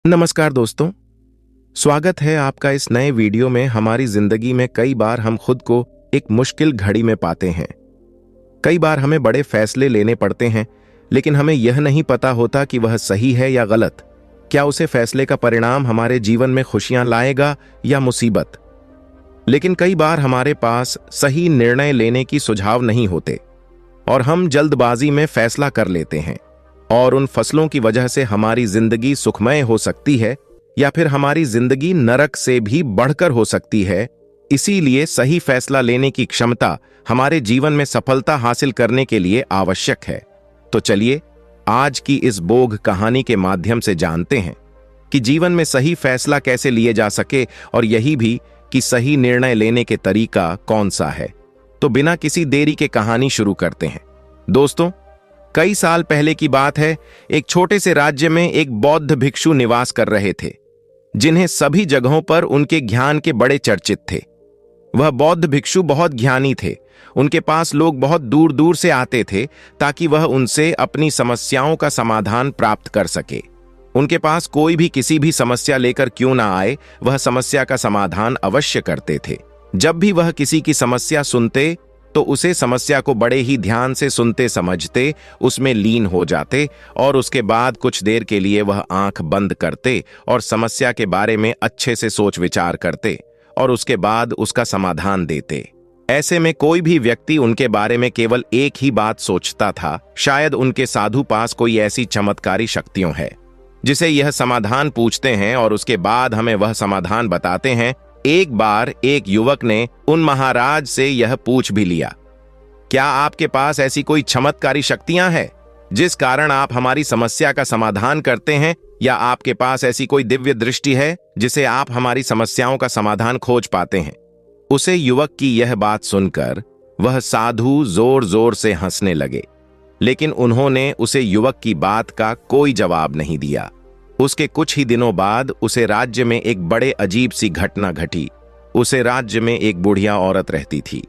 नमस्कार दोस्तों। स्वागत है आपका इस नए वीडियो में। हमारी जिंदगी में कई बार हम खुद को एक मुश्किल घड़ी में पाते हैं। कई बार हमें बड़े फैसले लेने पड़ते हैं, लेकिन हमें यह नहीं पता होता कि वह सही है या गलत। क्या उसे फैसले का परिणाम हमारे जीवन में खुशियां लाएगा या मुसीबत। लेकिन कई बार हमारे पास सही निर्णय लेने की सुझाव नहीं होते और हम जल्दबाजी में फैसला कर लेते हैं, और उन फसलों की वजह से हमारी जिंदगी सुखमय हो सकती है या फिर हमारी जिंदगी नरक से भी बढ़कर हो सकती है। इसीलिए सही फैसला लेने की क्षमता हमारे जीवन में सफलता हासिल करने के लिए आवश्यक है। तो चलिए आज की इस बोध कहानी के माध्यम से जानते हैं कि जीवन में सही फैसला कैसे लिए जा सके, और यही भी कि सही निर्णय लेने के तरीका कौन सा है। तो बिना किसी देरी के कहानी शुरू करते हैं। दोस्तों, कई साल पहले की बात है। एक छोटे से राज्य में एक बौद्ध भिक्षु निवास कर रहे थे, जिन्हें सभी जगहों पर उनके ज्ञान के बड़े चर्चित थे। वह बौद्ध भिक्षु बहुत ज्ञानी थे। उनके पास लोग बहुत दूर दूर से आते थे ताकि वह उनसे अपनी समस्याओं का समाधान प्राप्त कर सके। उनके पास कोई भी किसी भी समस्या लेकर क्यों ना आए, वह समस्या का समाधान अवश्य करते थे। जब भी वह किसी की समस्या सुनते तो उसे समस्या को बड़े ही ध्यान से सुनते समझते, उसमें लीन हो जाते, और उसके बाद कुछ देर के लिए वह आंख बंद करते और समस्या के बारे में अच्छे से सोच विचार करते और उसके बाद उसका समाधान देते। ऐसे में कोई भी व्यक्ति उनके बारे में केवल एक ही बात सोचता था, शायद उनके साधु पास कोई ऐसी चमत्कारी शक्तियां है जिसे यह समाधान पूछते हैं और उसके बाद हमें वह समाधान बताते हैं। एक बार एक युवक ने उन महाराज से यह पूछ भी लिया, क्या आपके पास ऐसी कोई चमत्कारी शक्तियां हैं जिस कारण आप हमारी समस्या का समाधान करते हैं, या आपके पास ऐसी कोई दिव्य दृष्टि है जिसे आप हमारी समस्याओं का समाधान खोज पाते हैं। उसे युवक की यह बात सुनकर वह साधु जोर जोर से हंसने लगे, लेकिन उन्होंने उसे युवक की बात का कोई जवाब नहीं दिया। उसके कुछ ही दिनों बाद उसे राज्य में एक बड़े अजीब सी घटना घटी। उसे राज्य में एक बुढ़िया औरत रहती थी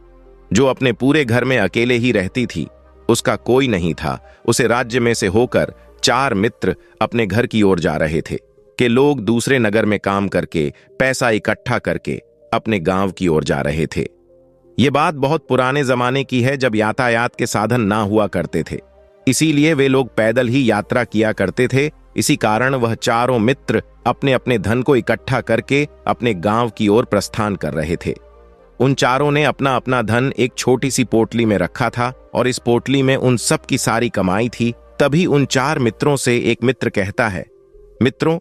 जो अपने पूरे घर में अकेले ही रहती थी। उसका कोई नहीं था। उसे राज्य में से होकर 4 मित्र अपने घर की ओर जा रहे थे कि लोग दूसरे नगर में काम करके पैसा इकट्ठा करके अपने गांव की ओर जा रहे थे। ये बात बहुत पुराने जमाने की है, जब यातायात के साधन ना हुआ करते थे। इसीलिए वे लोग पैदल ही यात्रा किया करते थे। इसी कारण वह चारों मित्र अपने अपने धन को इकट्ठा करके अपने गांव की ओर प्रस्थान कर रहे थे। उन चारों ने अपना अपना धन एक छोटी सी पोटली में रखा था, और इस पोटली में उन सब की सारी कमाई थी। तभी उन 4 मित्रों से एक मित्र कहता है, मित्रों,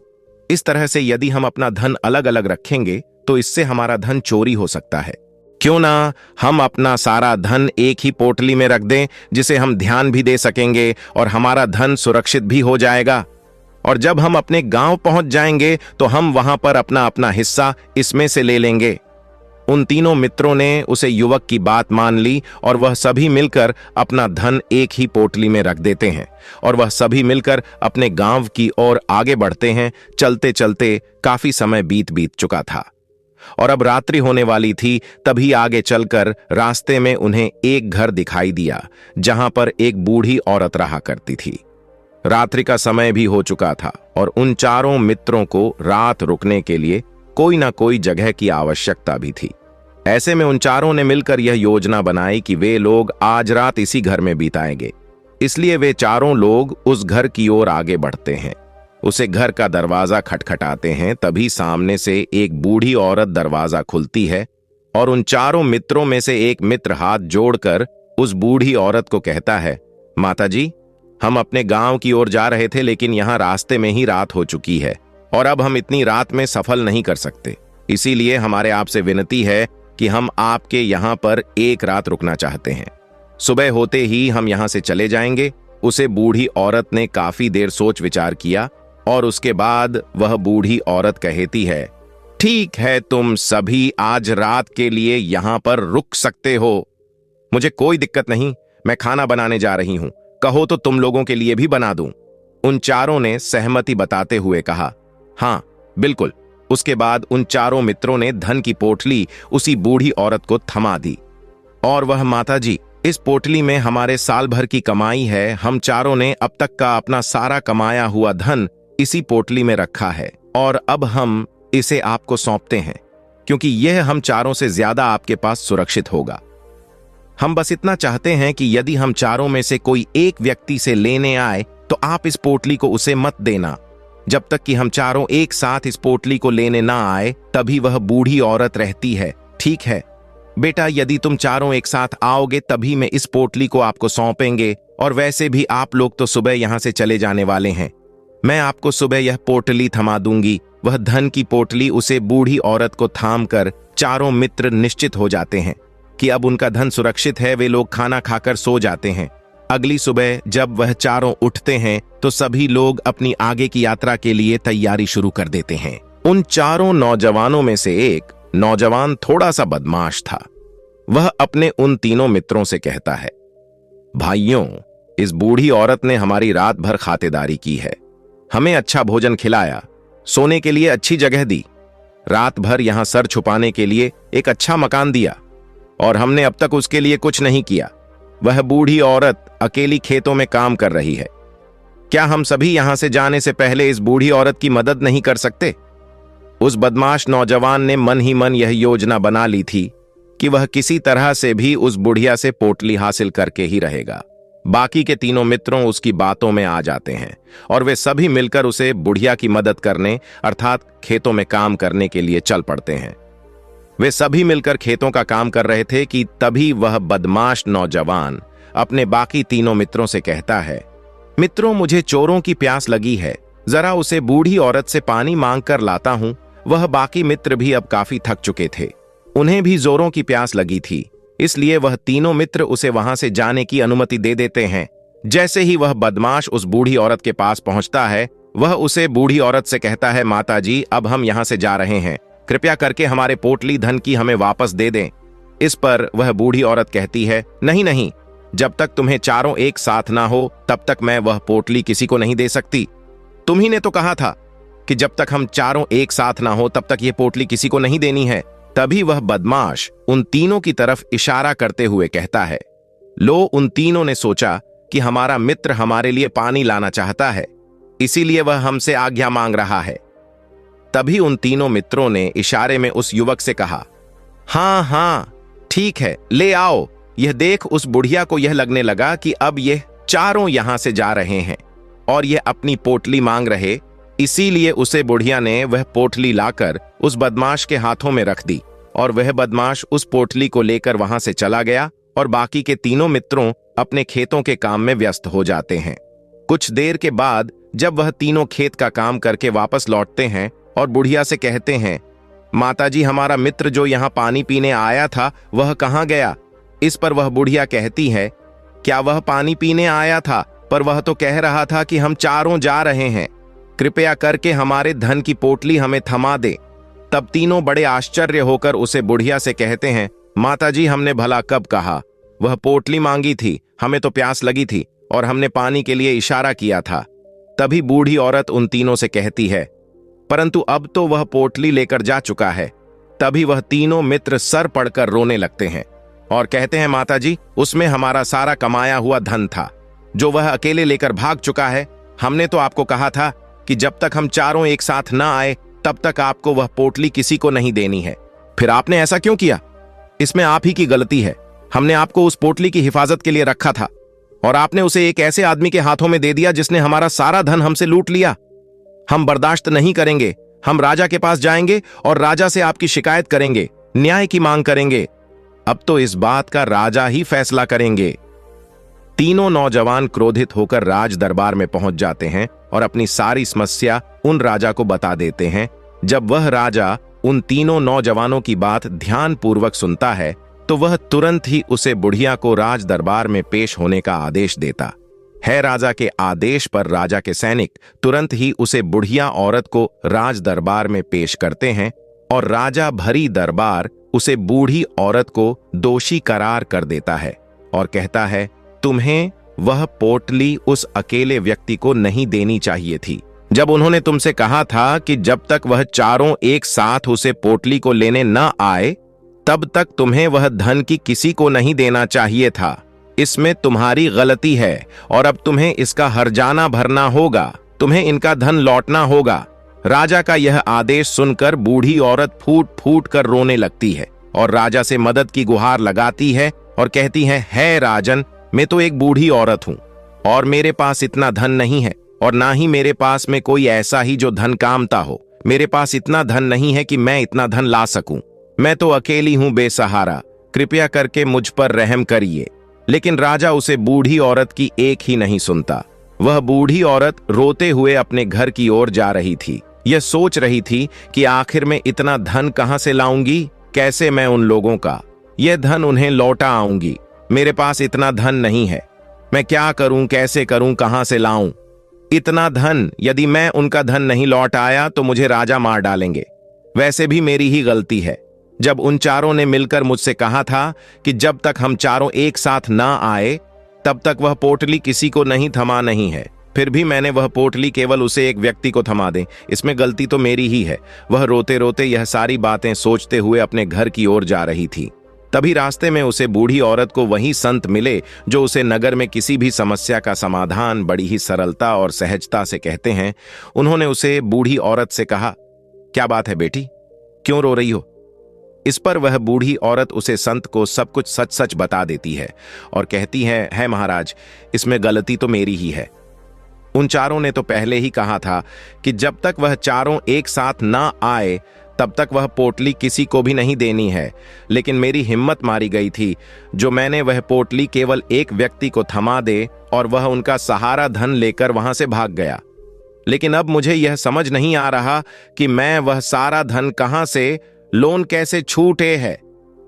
इस तरह से यदि हम अपना धन अलग अलग रखेंगे तो इससे हमारा धन चोरी हो सकता है। क्यों ना हम अपना सारा धन एक ही पोटली में रख दें, जिसे हम ध्यान भी दे सकेंगे और हमारा धन सुरक्षित भी हो जाएगा, और जब हम अपने गांव पहुंच जाएंगे तो हम वहां पर अपना अपना हिस्सा इसमें से ले लेंगे। उन तीनों मित्रों ने उसे युवक की बात मान ली, और वह सभी मिलकर अपना धन एक ही पोटली में रख देते हैं, और वह सभी मिलकर अपने गांव की ओर आगे बढ़ते हैं। चलते चलते काफी समय बीत चुका था और अब रात्रि होने वाली थी। तभी आगे चलकर रास्ते में उन्हें एक घर दिखाई दिया, जहां पर एक बूढ़ी औरत रहा करती थी। रात्रि का समय भी हो चुका था और उन चारों मित्रों को रात रुकने के लिए कोई ना कोई जगह की आवश्यकता भी थी। ऐसे में उन चारों ने मिलकर यह योजना बनाई कि वे लोग आज रात इसी घर में बिताएंगे। इसलिए वे चारों लोग उस घर की ओर आगे बढ़ते हैं। उसे घर का दरवाजा खटखटाते हैं। तभी सामने से एक बूढ़ी औरत दरवाजा खुलती है, और उन चारों मित्रों में से एक मित्र हाथ जोड़कर उस बूढ़ी औरत को कहता है, माता जी, हम अपने गांव की ओर जा रहे थे, लेकिन यहाँ रास्ते में ही रात हो चुकी है और अब हम इतनी रात में सफल नहीं कर सकते। इसीलिए हमारे आपसे विनती है कि हम आपके यहाँ पर एक रात रुकना चाहते हैं। सुबह होते ही हम यहाँ से चले जाएंगे। उसे बूढ़ी औरत ने काफी देर सोच विचार किया, और उसके बाद वह बूढ़ी औरत कहती है, ठीक है, तुम सभी आज रात के लिए यहाँ पर रुक सकते हो। मुझे कोई दिक्कत नहीं, मैं खाना बनाने जा रही हूँ। कहो तो तुम लोगों के लिए भी बना दूं। उन चारों ने सहमति बताते हुए कहा, हाँ बिल्कुल। उसके बाद उन चारों मित्रों ने धन की पोटली उसी बूढ़ी औरत को थमा दी, और वह, माता जी, इस पोटली में हमारे साल भर की कमाई है। हम चारों ने अब तक का अपना सारा कमाया हुआ धन इसी पोटली में रखा है। और अब हम इसे आपको सौंपते हैं, क्योंकि यह हम चारों से ज्यादा आपके पास सुरक्षित होगा। हम बस इतना चाहते हैं कि यदि हम चारों में से कोई एक व्यक्ति से लेने आए तो आप इस पोटली को उसे मत देना। जब तक कि हम चारों एक साथ इस पोटली को लेने ना आए तभी वह बूढ़ी औरत रहती है, ठीक है बेटा? यदि तुम चारों एक साथ आओगे तभी मैं इस पोटली को आपको सौंपेंगे, और वैसे भी आप लोग तो सुबह यहां से चले जाने वाले हैं। मैं आपको सुबह यह पोटली थमा दूंगी। वह धन की पोटली उसे बूढ़ी औरत को थाम कर चारों मित्र निश्चित हो जाते हैं कि अब उनका धन सुरक्षित है। वे लोग खाना खाकर सो जाते हैं। अगली सुबह जब वह चारों उठते हैं तो सभी लोग अपनी आगे की यात्रा के लिए तैयारी शुरू कर देते हैं। उन चारों नौजवानों में से एक नौजवान थोड़ा सा बदमाश था। वह अपने उन तीनों मित्रों से कहता है, भाइयों, इस बूढ़ी औरत ने हमारी रात भर खातिरदारी की है, हमें अच्छा भोजन खिलाया, सोने के लिए अच्छी जगह दी, रात भर यहां सर छुपाने के लिए एक अच्छा मकान दिया, और हमने अब तक उसके लिए कुछ नहीं किया। वह बूढ़ी औरत अकेली खेतों में काम कर रही है। क्या हम सभी यहां से जाने से पहले इस बूढ़ी औरत की मदद नहीं कर सकते? उस बदमाश नौजवान ने मन ही मन यह योजना बना ली थी कि वह किसी तरह से भी उस बुढ़िया से पोटली हासिल करके ही रहेगा। बाकी के तीनों मित्रों उसकी बातों में आ जाते हैं और वे सभी मिलकर उसे बुढ़िया की मदद करने अर्थात खेतों में काम करने के लिए चल पड़ते हैं। वे सभी मिलकर खेतों का काम कर रहे थे कि तभी वह बदमाश नौजवान अपने बाकी तीनों मित्रों से कहता है, मित्रों, मुझे चोरों की प्यास लगी है, जरा उसे बूढ़ी औरत से पानी मांग कर लाता हूं। वह बाकी मित्र भी अब काफी थक चुके थे, उन्हें भी जोरों की प्यास लगी थी, इसलिए वह तीनों मित्र उसे वहां से जाने की अनुमति दे देते हैं। जैसे ही वह बदमाश उस बूढ़ी औरत के पास पहुंचता है, वह उसे बूढ़ी औरत से कहता है, माताजी, अब हम यहां से जा रहे हैं, कृपया करके हमारे पोटली धन की हमें वापस दे दें। इस पर वह बूढ़ी औरत कहती है, नहीं नहीं, जब तक तुम्हें चारों एक साथ ना हो तब तक मैं वह पोटली किसी को नहीं दे सकती। तुम्ही ने तो कहा था कि जब तक हम चारों एक साथ ना हो तब तक यह पोटली किसी को नहीं देनी है। तभी वह बदमाश उन तीनों की तरफ इशारा करते हुए कहता है, लो, उन तीनों ने सोचा कि हमारा मित्र हमारे लिए पानी लाना चाहता है, इसीलिए वह हमसे आज्ञा मांग रहा है। तभी उन तीनों मित्रों ने इशारे में उस युवक से कहा, हाँ हाँ ठीक है, ले आओ। यह देख उस बुढ़िया को यह लगने लगा कि अब यह चारों यहां से जा रहे हैं और यह अपनी पोटली मांग रहे, इसीलिए उसे बुढ़िया ने वह पोटली लाकर उस बदमाश के हाथों में रख दी और वह बदमाश उस पोटली को लेकर वहां से चला गया और बाकी के तीनों मित्रों अपने खेतों के काम में व्यस्त हो जाते हैं। कुछ देर के बाद जब वह तीनों खेत का काम करके वापस लौटते हैं और बुढ़िया से कहते हैं, माताजी, हमारा मित्र जो यहाँ पानी पीने आया था वह कहाँ गया? इस पर वह बुढ़िया कहती है, क्या वह पानी पीने आया था? पर वह तो कह रहा था कि हम चारों जा रहे हैं, कृपया करके हमारे धन की पोटली हमें थमा दे। तब तीनों बड़े आश्चर्य होकर उसे बुढ़िया से कहते हैं, माताजी, हमने भला कब कहा? वह पोटली मांगी थी, हमें तो प्यास लगी थी और हमने पानी के लिए इशारा किया था। तभी बूढ़ी औरत उन तीनों से कहती है, परंतु अब तो वह पोटली लेकर जा चुका है। तभी वह तीनों मित्र सर पड़कर रोने लगते हैं और कहते हैं, माताजी, उसमें हमारा सारा कमाया हुआ धन था जो वह अकेले लेकर भाग चुका है। हमने तो आपको कहा था कि जब तक हम चारों एक साथ ना आए तब तक आपको वह पोटली किसी को नहीं देनी है। फिर आपने ऐसा क्यों किया? इसमें आप ही की गलती है। हमने आपको उस पोटली की हिफाजत के लिए रखा था और आपने उसे एक ऐसे आदमी के हाथों में दे दिया जिसने हमारा सारा धन हमसे लूट लिया। हम बर्दाश्त नहीं करेंगे। हम राजा के पास जाएंगे और राजा से आपकी शिकायत करेंगे, न्याय की मांग करेंगे। अब तो इस बात का राजा ही फैसला करेंगे। तीनों नौजवान क्रोधित होकर राज दरबार में पहुंच जाते हैं और अपनी सारी समस्या उन राजा को बता देते हैं। जब वह राजा उन तीनों नौजवानों की बात ध्यानपूर्वक सुनता है तो वह तुरंत ही उसे बुढ़िया को राज दरबार में पेश होने का आदेश देता है। राजा के आदेश पर राजा के सैनिक तुरंत ही उसे बुढ़िया औरत को राज दरबार में पेश करते हैं और राजा भरी दरबार उसे बूढ़ी औरत को दोषी करार कर देता है और कहता है, तुम्हें वह पोटली उस अकेले व्यक्ति को नहीं देनी चाहिए थी। जब उन्होंने तुमसे कहा था कि जब तक वह चारों एक साथ उसे पोटली को लेने न आए तब तक तुम्हें वह धन की किसी को नहीं देना चाहिए था। इसमें तुम्हारी गलती है और अब तुम्हें इसका हर्जाना भरना होगा। तुम्हें इनका धन लौटना होगा। राजा का यह आदेश सुनकर बूढ़ी औरत फूट फूट कर रोने लगती है और राजा से मदद की गुहार लगाती है और कहती है राजन, मैं तो एक बूढ़ी औरत हूं और मेरे पास इतना धन नहीं है और ना ही मेरे पास में कोई ऐसा ही जो धन कामता हो। मेरे पास इतना धन नहीं है कि मैं इतना धन ला सकूं। मैं तो अकेली हूं बेसहारा, कृपया करके मुझ पर रहम करिए। लेकिन राजा उसे बूढ़ी औरत की एक ही नहीं सुनता। वह बूढ़ी औरत रोते हुए अपने घर की ओर जा रही थी। यह सोच रही थी कि आखिर में इतना धन कहां से लाऊंगी, कैसे मैं उन लोगों का यह धन उन्हें लौटा आऊंगी। मेरे पास इतना धन नहीं है, मैं क्या करूं, कैसे करूं, कहां से लाऊं इतना धन। यदि मैं उनका धन नहीं लौट आया तो मुझे राजा मार डालेंगे। वैसे भी मेरी ही गलती है। जब उन चारों ने मिलकर मुझसे कहा था कि जब तक हम चारों एक साथ ना आए तब तक वह पोटली किसी को नहीं थमा नहीं है, फिर भी मैंने वह पोटली केवल उसे एक व्यक्ति को थमा दे। इसमें गलती तो मेरी ही है। वह रोते रोते यह सारी बातें सोचते हुए अपने घर की ओर जा रही थी। तभी रास्ते में उसे बूढ़ी औरत को वही संत मिले जो उसे नगर में किसी भी समस्या का समाधान बड़ी ही सरलता और सहजता से कहते हैं। उन्होंने उसे बूढ़ी औरत से कहा, क्या बात है बेटी, क्यों रो रही हो? इस पर वह बूढ़ी औरत उसे संत को सब कुछ सच सच बता देती है और कहती है महाराज, इसमें गलती तो मेरी ही है। उन चारों ने तो पहले ही कहा था कि जब तक वह चारों एक साथ ना आए तब तक वह पोटली किसी को भी नहीं देनी है। लेकिन मेरी हिम्मत मारी गई थी जो मैंने वह पोटली केवल एक व्यक्ति को थमा दे और वह उनका सहारा धन लेकर वहां से भाग गया। लेकिन अब मुझे यह समझ नहीं आ रहा कि मैं वह सारा धन कहां से, लोन कैसे छूटे है।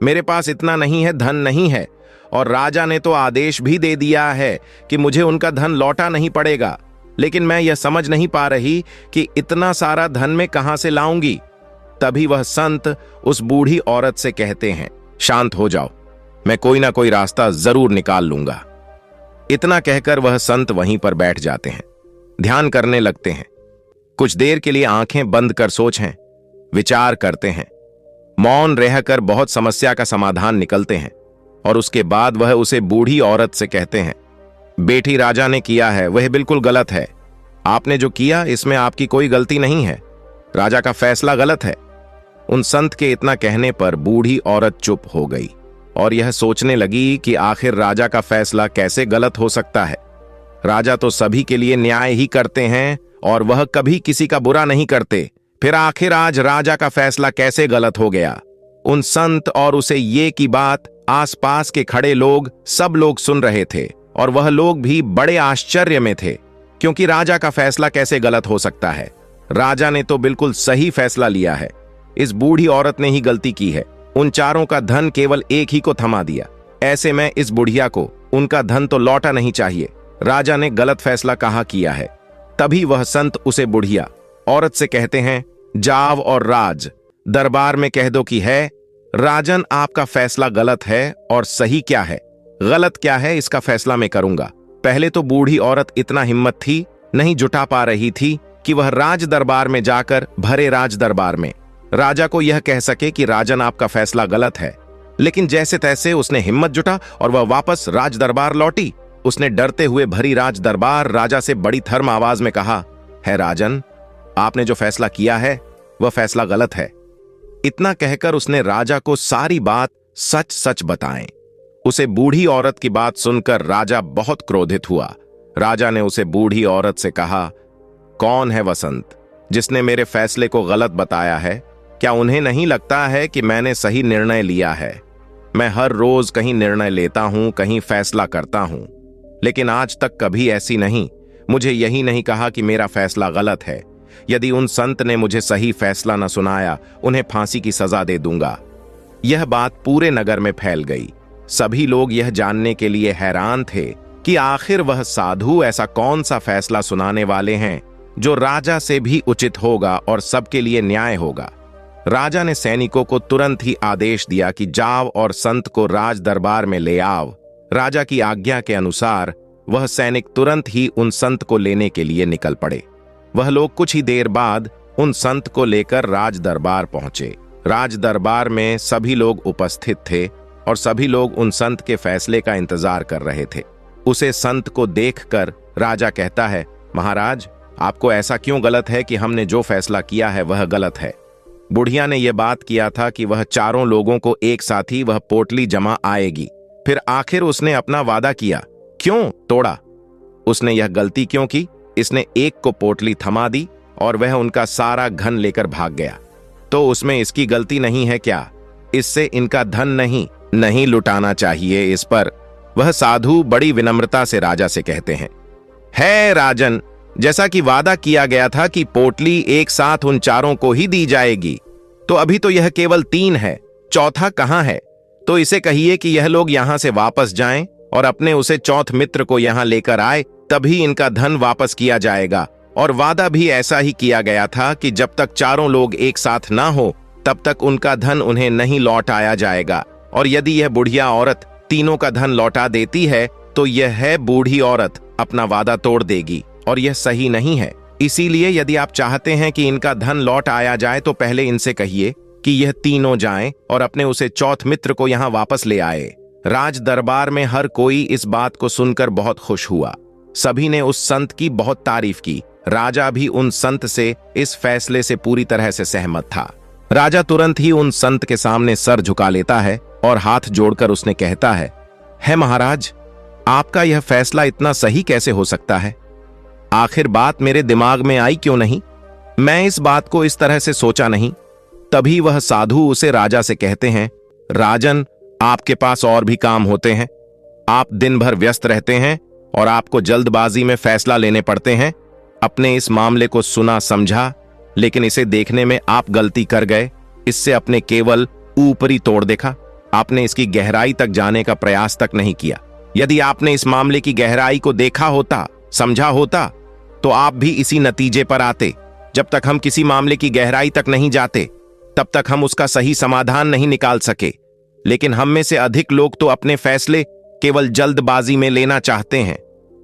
मेरे पास इतना नहीं है, धन नहीं है, और राजा ने तो आदेश भी दे दिया है कि मुझे उनका धन लौटा नहीं पड़ेगा। लेकिन मैं यह समझ नहीं पा रही कि इतना सारा धन मैं कहां से लाऊंगी। तभी वह संत उस बूढ़ी औरत से कहते हैं, शांत हो जाओ, मैं कोई ना कोई रास्ता जरूर निकाल लूंगा। इतना कहकर वह संत वहीं पर बैठ जाते हैं, ध्यान करने लगते हैं। कुछ देर के लिए आंखें बंद कर सोचें, विचार करते हैं, मौन रहकर बहुत समस्या का समाधान निकलते हैं। और उसके बाद वह उसे बूढ़ी औरत से कहते हैं, बेटी, राजा ने किया है वह बिल्कुल गलत है। आपने जो किया इसमें आपकी कोई गलती नहीं है, राजा का फैसला गलत है। उन संत के इतना कहने पर बूढ़ी औरत चुप हो गई और यह सोचने लगी कि आखिर राजा का फैसला कैसे गलत हो सकता है। राजा तो सभी के लिए न्याय ही करते हैं और वह कभी किसी का बुरा नहीं करते, फिर आखिर आज राजा का फैसला कैसे गलत हो गया। उन संत और उसे ये की बात आसपास के खड़े लोग सब लोग सुन रहे थे और वह लोग भी बड़े आश्चर्य में थे, क्योंकि राजा का फैसला कैसे गलत हो सकता है। राजा ने तो बिल्कुल सही फैसला लिया है। इस बूढ़ी औरत ने ही गलती की है, उन चारों का धन केवल एक ही को थमा दिया। ऐसे में इस बुढ़िया को उनका धन तो लौटा नहीं चाहिए। राजा ने गलत फैसला कहा किया है। तभी वह संत उसे बुढ़िया औरत से कहते हैं, जाओ और राज दरबार में कह दो कि है राजन, आपका फैसला गलत है और सही क्या है, गलत क्या है, इसका फैसला मैं करूंगा। पहले तो बूढ़ी औरत इतना हिम्मत थी नहीं जुटा पा रही थी कि वह राज दरबार में जाकर भरे राज दरबार में राजा को यह कह सके कि राजन, आपका फैसला गलत है। लेकिन जैसे तैसे उसने हिम्मत जुटा और वह वापस राज दरबार लौटी। उसने डरते हुए भरी राज दरबार राजा से बड़ी थर्म आवाज में कहा, है राजन, आपने जो फैसला किया है वह फैसला गलत है। इतना कहकर उसने राजा को सारी बात सच सच बताएं। उसे बूढ़ी औरत की बात सुनकर राजा बहुत क्रोधित हुआ। राजा ने उसे बूढ़ी औरत से कहा, कौन है वसंत जिसने मेरे फैसले को गलत बताया है? क्या उन्हें नहीं लगता है कि मैंने सही निर्णय लिया है? मैं हर रोज कहीं निर्णय लेता हूं, कहीं फैसला करता हूं, लेकिन आज तक कभी ऐसी नहीं मुझे यही नहीं कहा कि मेरा फैसला गलत है। यदि उन संत ने मुझे सही फैसला न सुनाया, उन्हें फांसी की सजा दे दूंगा। यह बात पूरे नगर में फैल गई। सभी लोग यह जानने के लिए हैरान थे कि आखिर वह साधु ऐसा कौन सा फैसला सुनाने वाले हैं जो राजा से भी उचित होगा और सबके लिए न्याय होगा। राजा ने सैनिकों को तुरंत ही आदेश दिया कि जाओ और संत को राज दरबार में ले आओ। राजा की आज्ञा के अनुसार वह सैनिक तुरंत ही उन संत को लेने के लिए निकल पड़े। वह लोग कुछ ही देर बाद उन संत को लेकर राज दरबार पहुंचे। राज दरबार में सभी लोग उपस्थित थे और सभी लोग उन संत के फैसले का इंतजार कर रहे थे। उसे संत को देखकर राजा कहता है, महाराज, आपको ऐसा क्यों गलत है कि हमने जो फैसला किया है वह गलत है। बुढ़िया ने यह बात किया था कि वह चारों लोगों को एक साथ ही वह पोटली जमा आएगी। फिर आखिर उसने अपना वादा किया, क्यों तोड़ा? उसने यह गलती क्यों की? इसने एक को पोटली थमा दी और वह उनका सारा धन लेकर भाग गया। तो उसमें इसकी गलती नहीं है क्या? इससे इनका धन नहीं लुटाना चाहिए इस पर। वह साधु बड़ी विनम्रता से राजा से कहते हैं, है राजन, जैसा कि वादा किया गया था कि पोटली एक साथ उन चारों को ही दी जाएगी, तो अभी तो यह केवल 3 है, चौथा कहां है? तो इसे कहिए कि यह लोग यहां से वापस जाएं और अपने उसे चौथ मित्र को यहां लेकर आए, तभी इनका धन वापस किया जाएगा। और वादा भी ऐसा ही किया गया था कि जब तक चारों लोग एक साथ ना हो तब तक उनका धन उन्हें नहीं लौट आया जाएगा। और यदि यह बुढ़िया औरत तीनों का धन लौटा देती है तो यह बूढ़ी औरत अपना वादा तोड़ देगी और यह सही नहीं है। इसीलिए यदि आप चाहते हैं कि इनका धन लौट आया जाए तो पहले इनसे कहिए कि यह तीनों जाएं और अपने उसे चौथ मित्र को यहां वापस ले आए। राज दरबार में हर कोई इस बात को सुनकर बहुत खुश हुआ। सभी ने उस संत की बहुत तारीफ की। राजा भी उन संत से इस फैसले से पूरी तरह से सहमत था। राजा तुरंत ही उन संत के सामने सर झुका लेता है और हाथ जोड़कर उसने कहता है महाराज, आपका यह फैसला इतना सही कैसे हो सकता है? आखिर बात मेरे दिमाग में आई क्यों नहीं? मैं इस बात को इस तरह से सोचा नहीं। तभी वह साधु उसे राजा से कहते हैं, राजन, आपके पास और भी काम होते हैं। आप दिन भर व्यस्त रहते हैं और आपको जल्दबाजी में फैसला लेने पड़ते हैं। अपने इस मामले को सुना समझा, लेकिन इसे देखने में आप गलती कर गए। इससे अपने केवल ऊपरी तोड़ देखा, आपने इसकी गहराई तक जाने का प्रयास तक नहीं किया। यदि आपने इस मामले की गहराई को देखा होता, समझा होता, तो आप भी इसी नतीजे पर आते। जब तक हम किसी मामले की गहराई तक नहीं जाते तब तक हम उसका सही समाधान नहीं निकाल सके। लेकिन हम में से अधिक लोग तो अपने फैसले केवल जल्दबाजी में लेना चाहते हैं,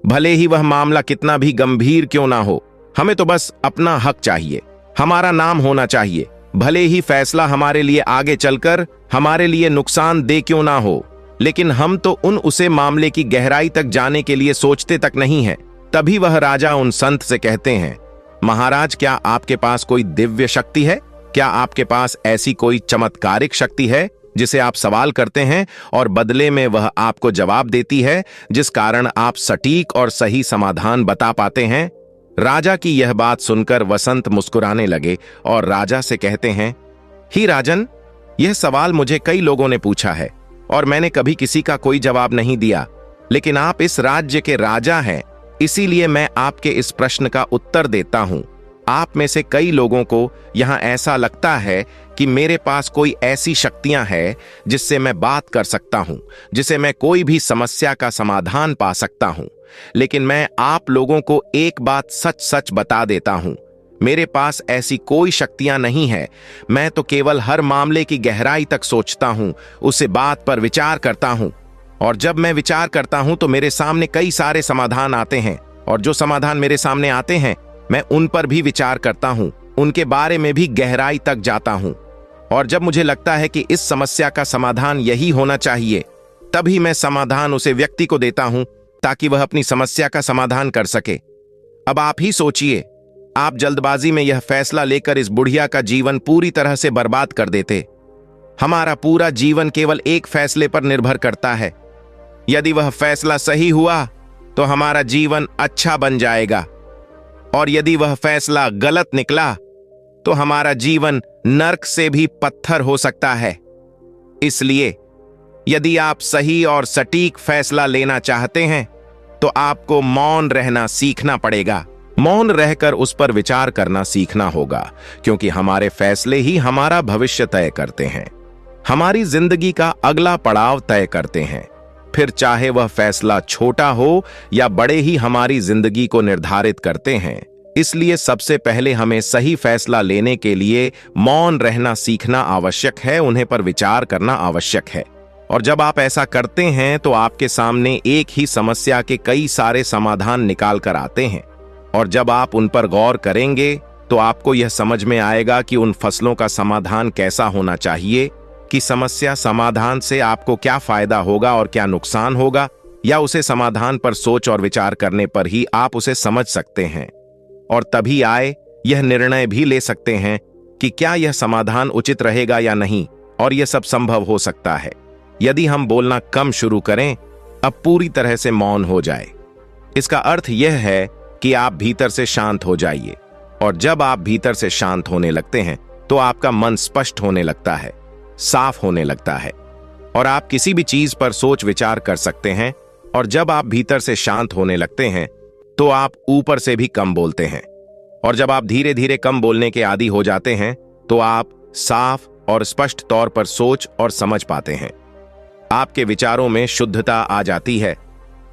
भले ही वह मामला कितना भी गंभीर क्यों ना हो। हमें तो बस अपना हक चाहिए, हमारा नाम होना चाहिए, भले ही फैसला हमारे लिए आगे चलकर हमारे लिए नुकसानदेह क्यों ना हो। लेकिन हम तो उसे मामले की गहराई तक जाने के लिए सोचते तक नहीं है। तभी वह राजा उन संत से कहते हैं, महाराज, क्या आपके पास कोई दिव्य शक्ति है? क्या आपके पास ऐसी कोई चमत्कारिक शक्ति है जिसे आप सवाल करते हैं और बदले में वह आपको जवाब देती है, जिस कारण आप सटीक और सही समाधान बता पाते हैं? राजा की यह बात सुनकर वसंत मुस्कुराने लगे और राजा से कहते हैं, ही राजन, यह सवाल मुझे कई लोगों ने पूछा है और मैंने कभी किसी का कोई जवाब नहीं दिया। लेकिन आप इस राज्य के राजा हैं, इसीलिए मैं आपके इस प्रश्न का उत्तर देता हूं। आप में से कई लोगों को यहां ऐसा लगता है कि मेरे पास कोई ऐसी शक्तियां हैं जिससे मैं बात कर सकता हूं, जिसे मैं कोई भी समस्या का समाधान पा सकता हूं। लेकिन मैं आप लोगों को एक बात सच सच बता देता हूं, मेरे पास ऐसी कोई शक्तियां नहीं है। मैं तो केवल हर मामले की गहराई तक सोचता हूं, उसे बात पर विचार करता हूं, और जब मैं विचार करता हूं तो मेरे सामने कई सारे समाधान आते हैं, और जो समाधान मेरे सामने आते हैं मैं उन पर भी विचार करता हूं, उनके बारे में भी गहराई तक जाता हूं। और जब मुझे लगता है कि इस समस्या का समाधान यही होना चाहिए, तभी मैं समाधान उसे व्यक्ति को देता हूं ताकि वह अपनी समस्या का समाधान कर सके। अब आप ही सोचिए, आप जल्दबाजी में यह फैसला लेकर इस बुढ़िया का जीवन पूरी तरह से बर्बाद कर देते। हमारा पूरा जीवन केवल एक फैसले पर निर्भर करता है। यदि वह फैसला सही हुआ तो हमारा जीवन अच्छा बन जाएगा, और यदि वह फैसला गलत निकला तो हमारा जीवन नर्क से भी पत्थर हो सकता है। इसलिए यदि आप सही और सटीक फैसला लेना चाहते हैं तो आपको मौन रहना सीखना पड़ेगा। मौन रहकर उस पर विचार करना सीखना होगा, क्योंकि हमारे फैसले ही हमारा भविष्य तय करते हैं, हमारी जिंदगी का अगला पड़ाव तय करते हैं। फिर चाहे वह फैसला छोटा हो या बड़े ही हमारी जिंदगी को निर्धारित करते हैं। इसलिए सबसे पहले हमें सही फैसला लेने के लिए मौन रहना सीखना आवश्यक है, उन्हें पर विचार करना आवश्यक है। और जब आप ऐसा करते हैं तो आपके सामने एक ही समस्या के कई सारे समाधान निकाल कर आते हैं, और जब आप उन पर गौर करेंगे तो आपको यह समझ में आएगा कि उन फसलों का समाधान कैसा होना चाहिए, कि समस्या समाधान से आपको क्या फायदा होगा और क्या नुकसान होगा, या उसे समाधान पर सोच और विचार करने पर ही आप उसे समझ सकते हैं। और तभी आए यह निर्णय भी ले सकते हैं कि क्या यह समाधान उचित रहेगा या नहीं, और यह सब संभव हो सकता है यदि हम बोलना कम शुरू करें, अब पूरी तरह से मौन हो जाए। इसका अर्थ यह है कि आप भीतर से शांत हो जाइए, और जब आप भीतर से शांत होने लगते हैं तो आपका मन स्पष्ट होने लगता है, साफ होने लगता है, और आप किसी भी चीज पर सोच विचार कर सकते हैं। और जब आप भीतर से शांत होने लगते हैं तो आप ऊपर से भी कम बोलते हैं, और जब आप धीरे धीरे कम बोलने के आदी हो जाते हैं तो आप साफ और स्पष्ट तौर पर सोच और समझ पाते हैं। आपके विचारों में शुद्धता आ जाती है,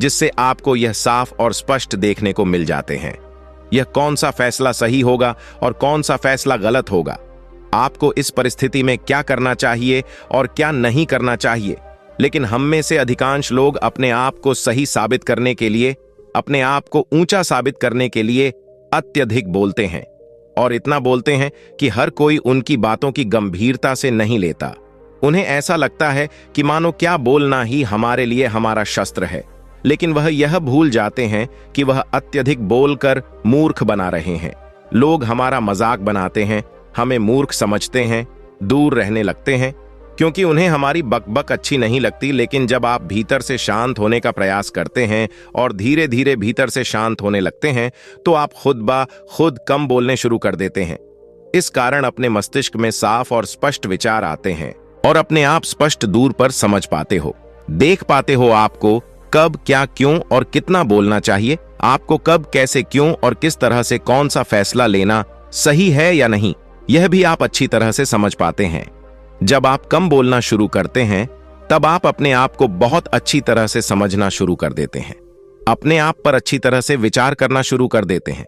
जिससे आपको यह साफ और स्पष्ट देखने को मिल जाते हैं यह कौन सा फैसला सही होगा और कौन सा फैसला गलत होगा, आपको इस परिस्थिति में क्या करना चाहिए और क्या नहीं करना चाहिए। लेकिन हम में से अधिकांश लोग अपने आप को सही साबित करने के लिए, अपने आप को ऊंचा साबित करने के लिए अत्यधिक बोलते हैं, और इतना बोलते हैं कि हर कोई उनकी बातों की गंभीरता से नहीं लेता। उन्हें ऐसा लगता है कि मानो क्या बोलना ही हमारे लिए हमारा शस्त्र है, लेकिन वह यह भूल जाते हैं कि वह अत्यधिक बोलकर मूर्ख बना रहे हैं। लोग हमारा मजाक बनाते हैं, हमें मूर्ख समझते हैं, दूर रहने लगते हैं, क्योंकि उन्हें हमारी बकबक अच्छी नहीं लगती। लेकिन जब आप भीतर से शांत होने का प्रयास करते हैं और धीरे धीरे भीतर से शांत होने लगते हैं तो आप खुद ब खुद कम बोलने शुरू कर देते हैं। इस कारण अपने मस्तिष्क में साफ और स्पष्ट विचार आते हैं, और अपने आप स्पष्ट दूर पर समझ पाते हो, देख पाते हो आपको कब क्या क्यों और कितना बोलना चाहिए, आपको कब कैसे क्यों और किस तरह से कौन सा फैसला लेना सही है या नहीं, यह भी आप अच्छी तरह से समझ पाते हैं। जब आप कम बोलना शुरू करते हैं तब आप अपने आप को बहुत अच्छी तरह से समझना शुरू कर देते हैं, अपने आप पर अच्छी तरह से विचार करना शुरू कर देते हैं।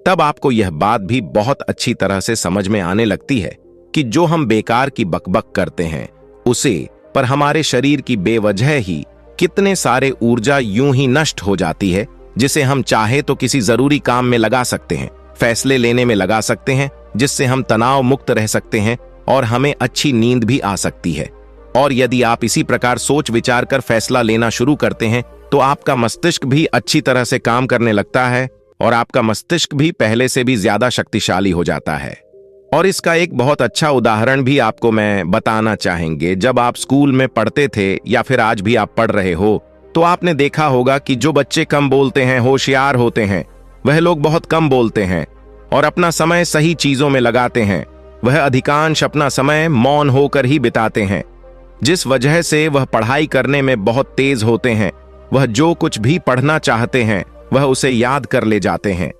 तब आपको यह बात भी बहुत अच्छी तरह से समझ में आने लगती है कि जो हम बेकार की बकबक करते हैं उसे पर हमारे शरीर की बेवजह ही कितने सारे ऊर्जा यूं ही नष्ट हो जाती है, जिसे हम चाहे तो किसी जरूरी काम में लगा सकते हैं, फैसले लेने में लगा सकते हैं, जिससे हम तनाव मुक्त रह सकते हैं और हमें अच्छी नींद भी आ सकती है। और यदि आप इसी प्रकार सोच विचार कर फैसला लेना शुरू करते हैं तो आपका मस्तिष्क भी अच्छी तरह से काम करने लगता है, और आपका मस्तिष्क भी पहले से भी ज्यादा शक्तिशाली हो जाता है। और इसका एक बहुत अच्छा उदाहरण भी आपको मैं बताना चाहेंगे। जब आप स्कूल में पढ़ते थे या फिर आज भी आप पढ़ रहे हो तो आपने देखा होगा कि जो बच्चे कम बोलते हैं, होशियार होते हैं, वह लोग बहुत कम बोलते हैं और अपना समय सही चीजों में लगाते हैं। वह अधिकांश अपना समय मौन होकर ही बिताते हैं, जिस वजह से वह पढ़ाई करने में बहुत तेज होते हैं। वह जो कुछ भी पढ़ना चाहते हैं वह उसे याद कर ले जाते हैं।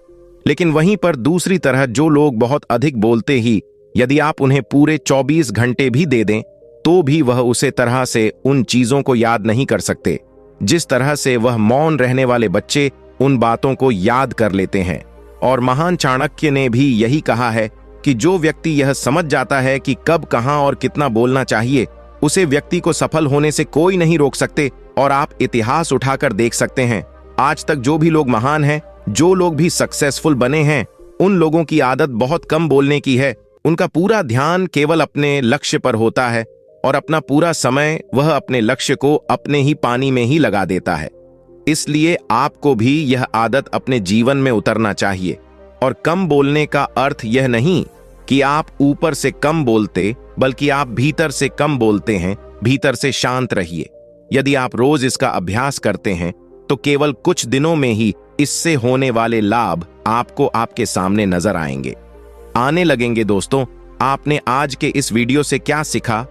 लेकिन वहीं पर दूसरी तरह जो लोग बहुत अधिक बोलते ही, यदि आप उन्हें पूरे 24 घंटे भी दे दें तो भी वह उसे तरह से उन चीजों को याद नहीं कर सकते जिस तरह से वह मौन रहने वाले बच्चे उन बातों को याद कर लेते हैं। और महान चाणक्य ने भी यही कहा है कि जो व्यक्ति यह समझ जाता है कि कब, कहां और कितना बोलना चाहिए, उसे व्यक्ति को सफल होने से कोई नहीं रोक सकते। और आप इतिहास उठाकर देख सकते हैं, आज तक जो भी लोग महान हैं, जो लोग भी सक्सेसफुल बने हैं, उन लोगों की आदत बहुत कम बोलने की है। उनका पूरा ध्यान केवल अपने लक्ष्य पर होता है और अपना पूरा समय वह अपने लक्ष्य को अपने ही पानी में ही लगा देता है। इसलिए आपको भी यह आदत अपने जीवन में उतरना चाहिए। और कम बोलने का अर्थ यह नहीं कि आप ऊपर से कम बोलते, बल्कि आप भीतर से कम बोलते हैं। भीतर से शांत रहिए। यदि आप रोज इसका अभ्यास करते हैं तो केवल कुछ दिनों में ही इससे होने वाले लाभ आपको आपके सामने नजर आने लगेंगे। दोस्तों, आपने आज के इस वीडियो से क्या सीखा,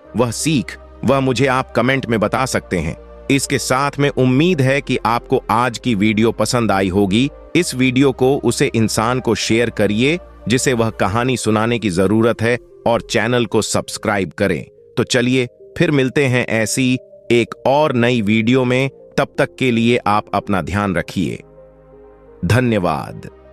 वह मुझे आप कमेंट में बता सकते हैं। इसके साथ में उम्मीद है कि आपको आज की वीडियो पसंद आई होगी। इस वीडियो को उसे इंसान को शेयर करिए जिसे वह कहानी सुनाने की जरूरत है, और चैनल को सब्सक्राइब करें। तो चलिए फिर मिलते हैं ऐसी एक और नई वीडियो में। तब तक के लिए आप अपना ध्यान रखिए। धन्यवाद।